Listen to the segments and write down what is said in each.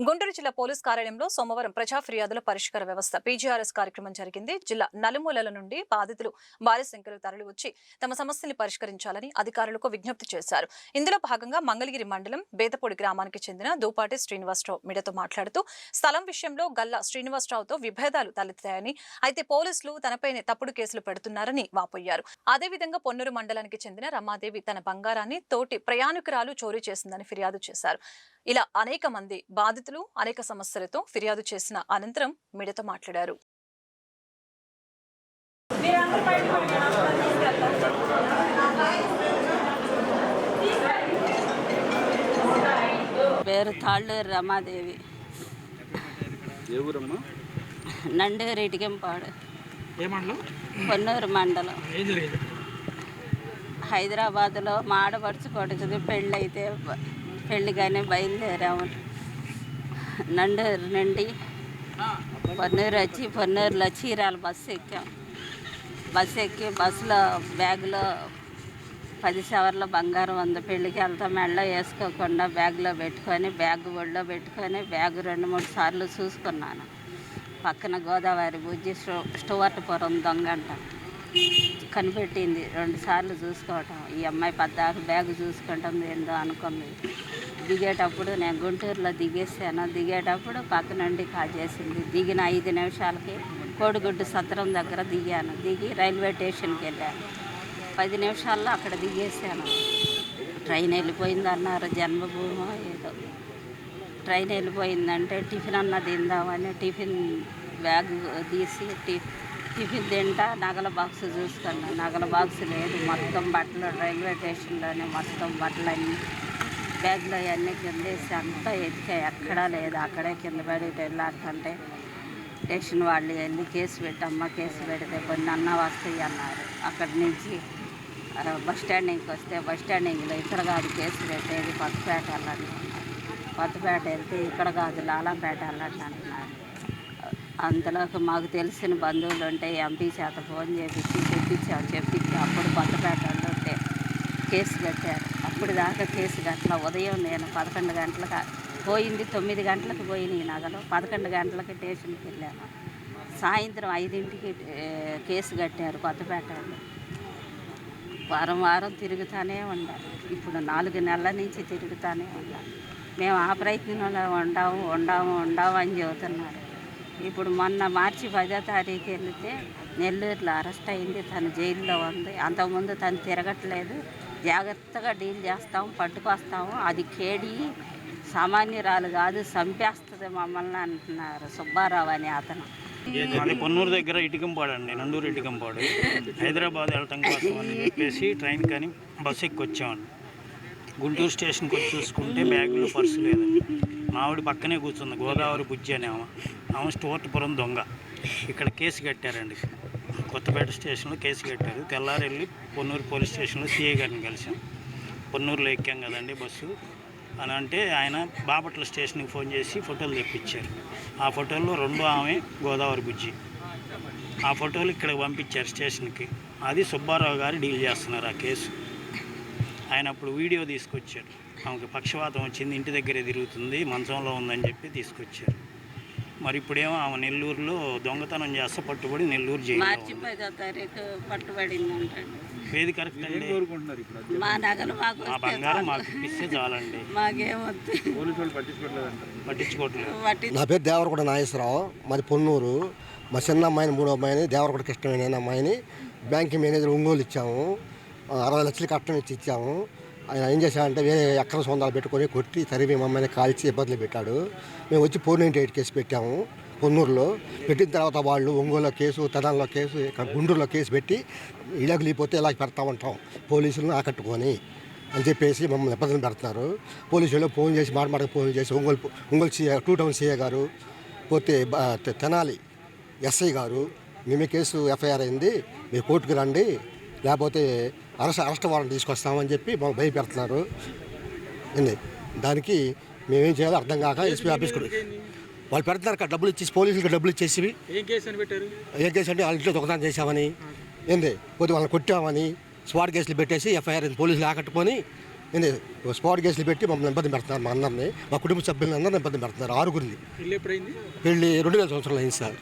గుంటూరు జిల్లా పోలీస్ కార్యాలయంలో సోమవారం ప్రజా ఫిర్యాదుల పరిష్కార వ్యవస్థ పీజీఆర్ఎస్ కార్యక్రమం జరిగింది. జిల్లా నలుమూలల నుండి బాధితులు భారీ సంఖ్యలో తరలివచ్చి తమ సమస్యల్ని పరిష్కరించాలని అధికారులకు విజ్ఞప్తి చేశారు. ఇందులో భాగంగా మంగళగిరి మండలం బేతపూడి గ్రామానికి చెందిన దూపాటి శ్రీనివాసరావు మీడియాతో మాట్లాడుతూ స్థలం విషయంలో గల్లా శ్రీనివాసరావుతో విభేదాలు తలెత్తాయని, అయితే పోలీసులు తనపైనే తప్పుడు కేసులు పెడుతున్నారని వాపోయారు. అదేవిధంగా పొన్నూరు మండలానికి చెందిన రమాదేవి తన బంగారాన్ని తోటి ప్రయాణికురాలు చోరీ చేసిందని ఫిర్యాదు చేశారు. ఇలా అనేక మంది బాధితులు అనేక సమస్యలతో ఫిర్యాదు చేసిన అనంతరం మీడియాతో మాట్లాడారు. పేరు తాళ్ళూరు రమాదేవి, నండూరు ఇటికెంపాడు, పొన్నూరు మండలం. హైదరాబాద్లో మా ఆడపడుచు కొడుకుది పెళ్ళిగానే బయలుదేరాము. నండూరు నుండి పొన్నూరు వచ్చి పొన్నూరులో చీరాల బస్సు ఎక్కాం. బస్సులో బ్యాగులో 10 సవర్ల బంగారం ఉంది. పెళ్ళికి వెళ్తా మెడలో వేసుకోకుండా బ్యాగులో పెట్టుకొని ఒళ్ళో పెట్టుకొని బ్యాగు 2-3 సార్లు చూసుకున్నాను. పక్కన గోదావరి బుజ్జి స్టువర్ట్పురం దొంగంట కనిపెట్టింది. 2 సార్లు చూసుకోవటం. ఈ అమ్మాయి పద్దాక బ్యాగు చూసుకుంటుంది ఏందో అనుకుంది. దిగేటప్పుడు నేను గుంటూరులో దిగేటప్పుడు పక్క నుండి కాజేసింది. దిగిన 5 నిమిషాలకి కోడిగుడ్డు సత్రం దగ్గర దిగి రైల్వే స్టేషన్కి వెళ్ళాను. 10 నిమిషాల్లో అక్కడ దిగేసాను. ట్రైన్ వెళ్ళిపోయింది అన్నారు, జన్మభూమో ఏదో. ట్రైన్ వెళ్ళిపోయిందంటే టిఫిన్ అన్న తిందామని టిఫిన్ బ్యాగ్ తీసి టిఫిన్ తింటా నగల బాక్స్ చూసుకున్నా. నగల బాక్స్ లేదు. మొత్తం బట్టలు రైల్వే స్టేషన్లోనే మొత్తం బట్టలన్నీ బ్యాగ్లో అన్నీ కిందేసి అంతా ఎతికా, ఎక్కడా లేదు. అక్కడే కింద పడి వెళ్ళాడుతుంటే స్టేషన్ వాళ్ళు వెళ్ళి కేసు కేసు పెడితే కొన్ని అన్న వస్తాయి అన్నారు. అక్కడి నుంచి బస్ స్టాండింగ్కి వస్తే బస్ స్టాండింగ్లో ఇక్కడ కాదు కేసు పెట్టేది, కొత్తపేట వెళ్ళండి. కొత్తపేట వెళ్తే ఇక్కడ కాదు లాలాపేట వెళ్ళండి అంటున్నారు. అంతలోకి మాకు తెలిసిన బంధువులు ఉంటే ఎంపీ చేత ఫోన్ చెప్పించి అప్పుడు కొత్తపేట ఉంటే కేసు కట్టారు. అప్పుడు దాకా కేసు కట్ల. ఉదయం నేను 11 గంటలకు పోయింది, 9 గంటలకు పోయినాయి నగలు. 11 గంటలకి స్టేషన్కి వెళ్ళాను. సాయంత్రం 5ంటికి కేసు కట్టారు కొత్తపేటలో. వారం తిరుగుతూనే ఉండాలి. ఇప్పుడు 4 నెలల నుంచి తిరుగుతూనే ఉండాలి. మేము ఆ ప్రయత్నంలో ఉండాము అని చెబుతున్నారు. ఇప్పుడు మొన్న మార్చి 10వ తారీఖు వెళితే నెల్లూరులో అరెస్ట్ అయింది. తను జైల్లో ఉంది. అంతకుముందు తను తిరగట్లేదు. జాగ్రత్తగా డీల్ చేస్తాము, పట్టుకొస్తాము. అది కేడి సామాన్యురాలు కాదు, చంపేస్తుంది మమ్మల్ని అంటున్నారు. సుబ్బారావు అని అతను. పొన్నూరు దగ్గర ఇటుకంపాడు అండి, నండూరు ఇటుకంపాడు. హైదరాబాద్ వెళ్ళటం కోసం అని చెప్పేసి ట్రైన్ కానీ బస్సు ఎక్కి వచ్చామండి. గుంటూరు స్టేషన్కి వచ్చి చూసుకుంటే బ్యాగులో పర్సు లేదండి. మావిడ పక్కనే కూర్చుంది, గోదావరి బుజ్జి అనే ఆమె స్టువర్ట్పురం దొంగ. ఇక్కడ కేసు కట్టారండి. కొత్తపేట స్టేషన్లో కేసు కట్టారు. తెల్లారి వెళ్ళి పొన్నూరు పోలీస్ స్టేషన్లో సిఐ గారిని కలిసాం. పొన్నూరులో ఎక్కాం కదండి బస్సు అని అంటే ఆయన బాపట్ల స్టేషన్కి ఫోన్ చేసి ఫోటోలు తెప్పించారు. ఆ ఫోటోల్లో 2 ఆమె గోదావరి బుజ్జి. ఆ ఫోటోలు ఇక్కడికి పంపించారు స్టేషన్కి. అది సుబ్బారావు గారు డీల్ చేస్తున్నారు ఆ కేసు. ఆయన అప్పుడు వీడియో తీసుకొచ్చారు. ఆమెకు పక్షవాతం వచ్చింది, ఇంటి దగ్గరే తిరుగుతుంది, మంచంలో ఉందని చెప్పి తీసుకొచ్చారు. మరి ఇప్పుడేమో ఆమె నెల్లూరులో దొంగతనం చేస్తే పట్టుబడి నెల్లూరు జైలు. మార్చి 10వ తారీఖు పట్టుబడిందంటే ఏది కరెక్ట్ అండి? మా నగలు మా బంగారం మాకు ఇప్పిస్తే చాలండి. పట్టించుకోవట్లేదు. నా పేరు దేవరకొండ నాగేశ్వరరావు, మాది పొన్నూరు. మా చిన్న అమ్మాయిని 3వ అమ్మాయిని దేవరకొండ కృష్ణవేణి అమ్మాయిని బ్యాంకింగ్ మేనేజర్ ఒంగోలు ఇచ్చాము. 60 లక్షలు కట్టడం ఇచ్చాము. ఆయన ఏం చేశాడంటే వేరే ఎక్కడ సొందాలు పెట్టుకొని కొట్టి తరిమి మమ్మల్ని కాల్చి ఇబ్బందులు పెట్టాడు. మేము వచ్చి 498 కేసు పెట్టాము పొన్నూరులో. పెట్టిన తర్వాత వాళ్ళు ఒంగోలులో కేసు, తదంలో కేసు, ఇక్కడ గుంటూరులో కేసు పెట్టి ఇలాగ లేకపోతే ఇలా పెడతామంటాం పోలీసులను ఆకట్టుకొని అని చెప్పేసి మమ్మల్ని ఇబ్బందులు పెడుతున్నారు. పోలీసులు ఫోన్ చేసి మాట ఫోన్ చేసి ఒంగోలు సిఐ 2 టౌన్ సిఐ గారు, పోతే తెనాలి ఎస్ఐ గారు, మేమే కేసు ఎఫ్ఐఆర్ అయింది, మీరు కోర్టుకు రండి లేకపోతే అరెస్ట్ వారెంట్ తీసుకొస్తామని చెప్పి మాకు భయపెడుతున్నారు. దానికి మేమేం చేయాలో అర్థం కాక ఎస్పీ ఆఫీస్కి వాళ్ళు పెడుతున్నారు. డబ్బులు ఇచ్చేసి పోలీసులకు డబ్బులు ఇచ్చేసి ఏం కేసు అంటే వాళ్ళ ఇంట్లో దొంగతనం చేశామని, పోతే వాళ్ళని కొట్టామని స్పాట్ కేసులు పెట్టేసి ఎఫ్ఐఆర్ పోలీసులు ఆకట్టుకొని ఏంది స్పాట్ కేసులు పెట్టి మమ్మల్ని ఇబ్బంది పెడుతున్నారు, మా అందరినీ, మా కుటుంబ సభ్యులను అందరినీ ఇబ్బంది పెడుతున్నారు. 6గురిని పెళ్ళి 2000 సంవత్సరాలు అయింది సార్.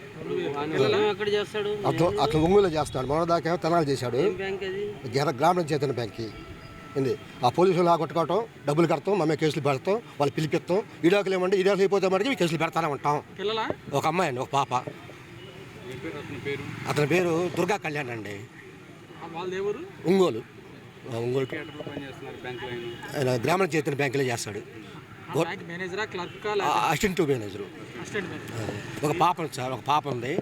అతను ఒంగోలు చేస్తున్నాడు, మొన్నదాకా తెనాలి చేశాడు, గ్రామీణ చైతన్య బ్యాంక్కి. ఏంది ఆ పోలీసులు ఆగొట్టుకోవటం, డబ్బులు కడతాం, మమ్మీ కేసులు పెడతాం, వాళ్ళు పిలిపిస్తాం. ఈడాకులు ఏమంటే ఈడాకులు అయిపోతే మటుకు కేసులు పెడతానే ఉంటాం. ఒక అమ్మాయి అండి, ఒక పాప. అతని పేరు దుర్గా కళ్యాణ్ అండి, ఒంగోలు. ఆయన గ్రామీణ చైతన్య బ్యాంకులో చేస్తాడు, అసిస్టెంట్ మేనేజరు. ఒక పాప ఉంది సార్, ఒక పాప ఉంది.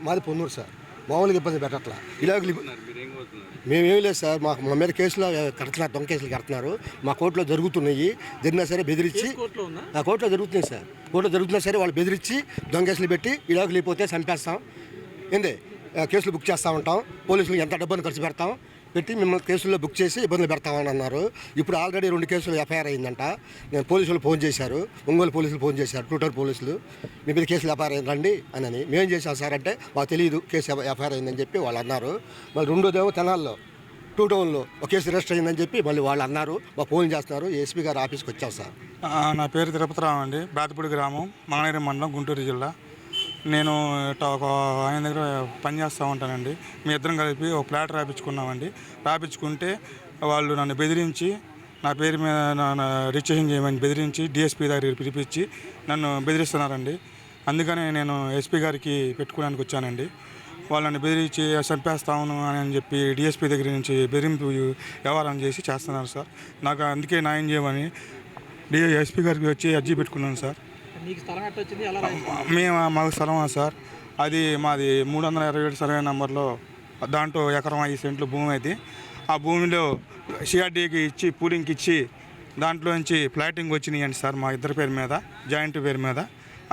మాది పొన్నూరు సార్. మామూలుగా ఇబ్బంది పెట్టట్లా. ఇలాగ మేమేం లేదు సార్, మా మీద కేసులు కడుతున్నారు, దొంగ కేసులు కడుతున్నారు. మా కోర్టులో జరుగుతున్నాయి, జరిగినా సరే బెదిరించి కోర్టులో జరుగుతున్నాయి సార్. కోర్టులో జరుగుతున్నా సరే వాళ్ళు బెదిరించి దొంగ కేసులు పెట్టి ఇలాగ లేకపోతే చంపేస్తాం, ఏంది కేసులు బుక్ చేస్తూ ఉంటాం, పోలీసులు ఎంత డబ్బును ఖర్చు పెడతాం పెట్టి మిమ్మల్ని కేసుల్లో బుక్ చేసి ఇబ్బందులు పెడతామని అన్నారు. ఇప్పుడు ఆల్రెడీ 2 కేసులు ఎఫ్ఐఆర్ అయిందంట. నేను పోలీసులు ఫోన్ చేశారు, ఒంగోలు పోలీసులు ఫోన్ చేశారు, టూటర్ పోలీసులు, మీ మీద కేసులు ఎఫ్ఐఆర్ అయింది రండి అని. మేమేం చేశాం సార్ అంటే మాకు తెలియదు కేసు ఎఫ్ఐఆర్ అయిందని చెప్పి వాళ్ళు అన్నారు. మళ్ళీ రెండోదేమో తెనాల్లో 2 టౌన్లో ఒక కేసు రిజిస్టర్ అయిందని చెప్పి మళ్ళీ వాళ్ళు అన్నారు. మా ఫోన్ చేస్తున్నారు, ఏఎస్పీ గారు ఆఫీస్కి వచ్చాం సార్. నా పేరు తిరుపతిరావు అండి, బేతపూడి గ్రామం, మంగళగిరి మండలం, గుంటూరు జిల్లా. నేను ఒక ఆయన దగ్గర పనిచేస్తూ ఉంటానండి. మీ ఇద్దరం కలిపి ఒక ప్లాట్ రాయించుకున్నామండి. రాయించుకుంటే వాళ్ళు నన్ను బెదిరించి, నా పేరు మీద రిజిస్ట్రేషన్ చేయమని బెదిరించి డిఎస్పీ దగ్గరికి పిలిపించి నన్ను బెదిరిస్తున్నారండి. అందుకని నేను ఎస్పీ గారికి పెట్టుకోవడానికి వచ్చానండి. వాళ్ళని బెదిరించి చంపేస్తాను అని చెప్పి డిఎస్పీ దగ్గర నుంచి బెదిరింపు వ్యవహారం చేసి చేస్తున్నారు సార్. నాకు అందుకే న్యాయం చేయమని ఎస్పీ గారికి వచ్చి అర్జీ పెట్టుకున్నాను సార్. మాకు స్థలమా సార్, అది మాది 327 సర్వే నెంబర్లో, దాంట్లో ఎకరం 5 సెంట్లు భూమి అయితే ఆ భూమిలో సిఆర్డీకి ఇచ్చి పూలింగ్కి ఇచ్చి దాంట్లో నుంచి ఫ్లాటింగ్ వచ్చినాయి అండి సార్, మా ఇద్దరి పేరు మీద, జాయింట్ పేరు మీద.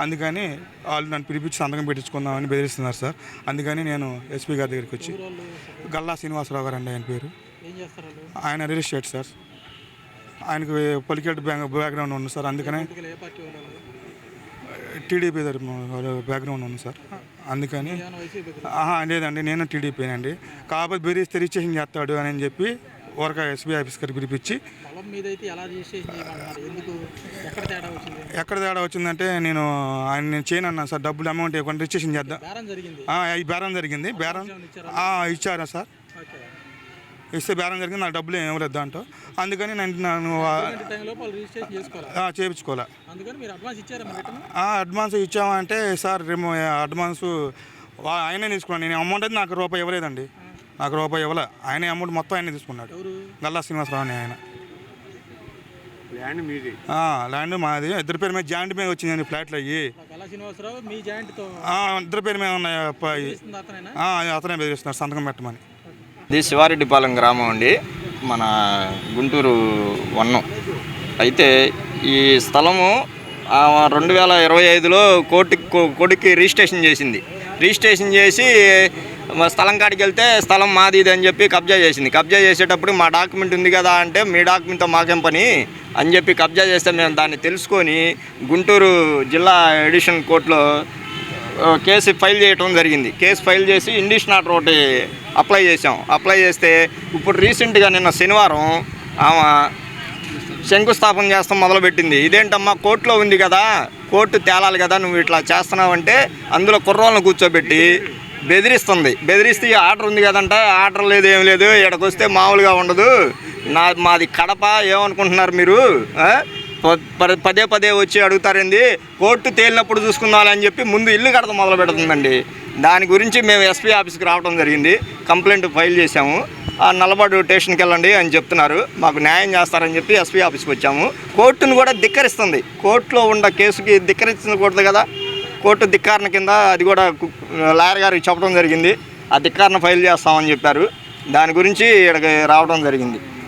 అందుకని వాళ్ళు నన్ను పిలిపించి సంతకం పెట్టించుకుందామని బెదిరిస్తున్నారు సార్. అందుకని నేను ఎస్పీ గారి దగ్గరికి వచ్చి, గల్లా శ్రీనివాసరావు గారు అండి ఆయన పేరు, ఆయన రియల్ ఎస్టేట్ సార్, ఆయనకు పొలిటికల్ బ్యాక్గ్రౌండ్ ఉంది సార్. అందుకని టీడీపీ బ్యాక్గ్రౌండ్ ఉంది సార్. అందుకని లేదండి, నేను టీడీపీనండి. కాకపోతే బెదిరిస్తే రిజిస్ట్రేషన్ చేస్తాడు అని చెప్పి ఊరక ఎస్బీ ఆఫీస్ గారికి పిలిపించి, ఎక్కడ తేడా వచ్చిందంటే నేను చేయను అన్నాను సార్, డబ్బులు అమౌంట్ ఇవ్వకుండా రిజిస్ట్రేషన్ చేద్దాం. ఈ బేరం జరిగింది, బేరం ఇచ్చారా సార్, ఇస్తే బేరం జరిగింది, నాకు డబ్బులు ఏం ఇవ్వలేదు దాంట్లో. అందుకని నన్ను చేయించుకోలే. అడ్వాన్స్ ఇచ్చామంటే సార్ అడ్వాన్స్ ఆయనే తీసుకున్నాను. నేను అమౌంట్ అయితే నాకు రూపాయి ఇవ్వలేదండి, నాకు రూపాయి ఇవ్వలే. ఆయనే అమౌంట్ మొత్తం ఆయనే తీసుకున్నాడు, గల్లా శ్రీనివాసరావు అని ఆయన. ల్యాండ్ మాది, ఇద్దరి పేరు మీద జాయింట్ మీద వచ్చిందండి ఫ్లాట్లు అయ్యి, ఇద్దరి పేరు మీద ఉన్నాయి. అతనే బెదిరిస్తున్నారు సంతకం పెట్టమని. ఇది శివారెడ్డిపాలెం గ్రామం అండి, మన గుంటూరు 1. అయితే ఈ స్థలము 2025లో కోర్టుకి రిజిస్ట్రేషన్ చేసింది. రిజిస్ట్రేషన్ చేసి స్థలం కాడికి వెళ్తే స్థలం మాది ఇది అని చెప్పి కబ్జా చేసింది. కబ్జా చేసేటప్పుడు మా డాక్యుమెంట్ ఉంది కదా అంటే, మీ డాక్యుమెంట్తో మాకేం పని అని చెప్పి కబ్జా చేస్తే మేము దాన్ని తెలుసుకొని గుంటూరు జిల్లా ఎడిషన్ కోర్టులో కేసు ఫైల్ చేయడం జరిగింది. కేసు ఫైల్ చేసి ఇండిషన్ ఆర్డర్ ఒకటి అప్లై చేసాం. అప్లై చేస్తే ఇప్పుడు రీసెంట్గా నిన్న శనివారం ఆమె శంకుస్థాపన చేస్తాం మొదలుపెట్టింది. ఇదేంటమ్మా, కోర్టులో ఉంది కదా, కోర్టు తేలాలి కదా, నువ్వు ఇట్లా చేస్తున్నావంటే అందులో కుర్రోళ్ళను కూర్చోబెట్టి బెదిరిస్తుంది. బెదిరిస్తే ఆర్డర్ ఉంది కదంట, ఆర్డర్ లేదు, ఏం లేదు, ఇక్కడికి వస్తే మామూలుగా ఉండదు, మాది కడప, ఏమనుకుంటున్నారు మీరు, పదే పదే వచ్చి అడుగుతారండి, కోర్టు తేలినప్పుడు చూసుకుందామని చెప్పి ముందు ఇల్లు కడత మొదలు పెడుతుందండి. దాని గురించి మేము ఎస్పీ ఆఫీస్కి రావడం జరిగింది, కంప్లైంట్ ఫైల్ చేసాము. నల్లబాడు స్టేషన్కి వెళ్ళండి అని చెప్తున్నారు, మాకు న్యాయం చేస్తారని చెప్పి ఎస్పీ ఆఫీస్కి వచ్చాము. కోర్టును కూడా ధిక్కరిస్తుంది, కోర్టులో ఉన్న కేసుకి ధిక్కరించకూడదు కదా, కోర్టు ధిక్కారణ కింద అది కూడా లాయర్ గారికి చెప్పడం జరిగింది. ఆ ధిక్కారణ ఫైల్ చేస్తామని చెప్పారు, దాని గురించి ఇక్కడికి రావడం జరిగింది.